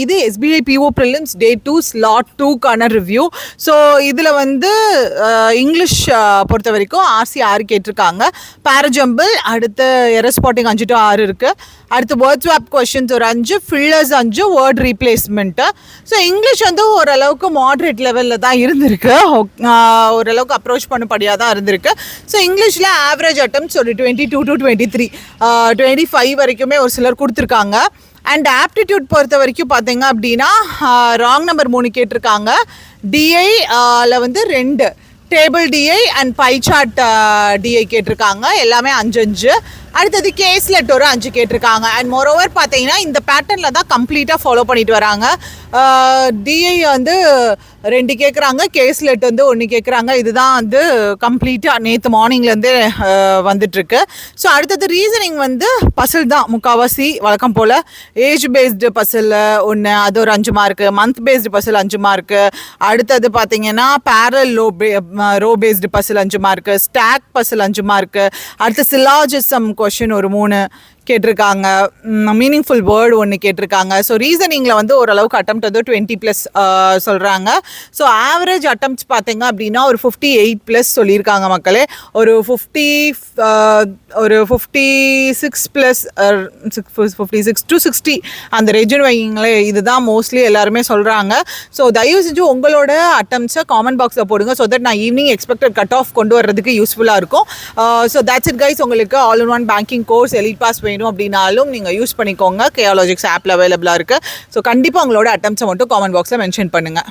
இது SBI PO Prelims Day 2 Slot 2க்கான review. So இதில் வந்து இங்கிலீஷ் பொறுத்த வரைக்கும் RC6 கேட்டிருக்காங்க, பேரஜம்பிள், அடுத்து எரர் ஸ்பாட்டிங் 5 to 6 இருக்குது, அடுத்து வேர்ட் ஸ்வாப் கொஷின்ஸ் ஒரு 5, fillers 5, word replacement. So English வந்து ஓரளவுக்கு மாட்ரேட் லெவலில் தான் இருந்திருக்கு, ஓரளவுக்கு அப்ரோச் பண்ணபடியாக தான் இருந்திருக்கு. ஸோ இங்கிலீஷில் ஆவரேஜ் அட்டம்ஸ் ஒரு 22 to 23, 25 வரைக்குமே ஒரு சிலர் கொடுத்துருக்காங்க. அண்ட் ஆப்டிடியூட் பொறுத்த வரைக்கும் பார்த்தீங்க அப்படின்னா ராங் நம்பர் 3 கேட்டிருக்காங்க. டிஐல வந்து 2 table DI and pie chart DI கேட்டிருக்காங்க, எல்லாமே 5-5. அடுத்தது கேஸ்லெட் ஒரு 5 கேட்டிருக்காங்க. அண்ட் மோரோவர் பார்த்தீங்கன்னா இந்த பேட்டர்னில் தான் கம்ப்ளீட்டாக ஃபாலோ பண்ணிட்டு வராங்க. டிஐ வந்து 2 கேட்குறாங்க, கேஸ்லெட் வந்து 1 கேட்குறாங்க. இதுதான் வந்து கம்ப்ளீட்டாக நேற்று மார்னிங்லேருந்து வந்துட்டுருக்கு. ஸோ அடுத்தது ரீசனிங் வந்து பசில் தான் முக்கால்வாசி வழக்கம் போல். ஏஜ் பேஸ்டு பசில் 1, அது ஒரு 5 mark. Month based puzzle 5 mark. அடுத்தது பார்த்தீங்கன்னா parallel row based puzzle 5 mark. Stock puzzle 5 mark. அடுத்து சிலாஜிசம் கொஷின் ஒரு 3 கேட்டிருக்காங்க. மீனிங்ஃபுல் வேர்டு 1 கேட்டிருக்காங்க. ஸோ ரீசனிங்கில் வந்து ஓரளவுக்கு அட்டம்ப்ட் வந்து 20+ சொல்கிறாங்க. ஸோ ஆவரேஜ் அட்டம்ப்ட்ஸ் பார்த்தீங்க அப்படின்னா ஒரு 58+ சொல்லியிருக்காங்க மக்களே. ஒரு 56+, 56 to 60 அந்த ரேஞ்சுன்னு வைங்களே. இதுதான் மோஸ்ட்லி எல்லாருமே சொல்கிறாங்க. ஸோ தயவு செஞ்சு உங்களோட அட்டம்ப்ட்ஸை காமெண்ட் பாக்ஸில் போடுங்க, ஸோ தட் நான் ஈவினிங் எக்ஸ்பெக்டட் கட் ஆஃப் கொண்டு வர்றதுக்கு யூஸ்ஃபுல்லாக இருக்கும். So that's it guys. உங்களுக்கு all in one banking course elite pass வேணும் அப்படின்னாலும் நீங்கள் யூஸ் பண்ணிக்கோங்க. கேஆலஜிக்ஸ் ஆப்பில் அவைலபிளாக இருக்குது. ஸோ கண்டிப்பாக உங்களோட அட்டம்ப்ட்ஸை மட்டும் காமெண்ட் பாக்ஸில் மென்ஷன் பண்ணுங்கள்.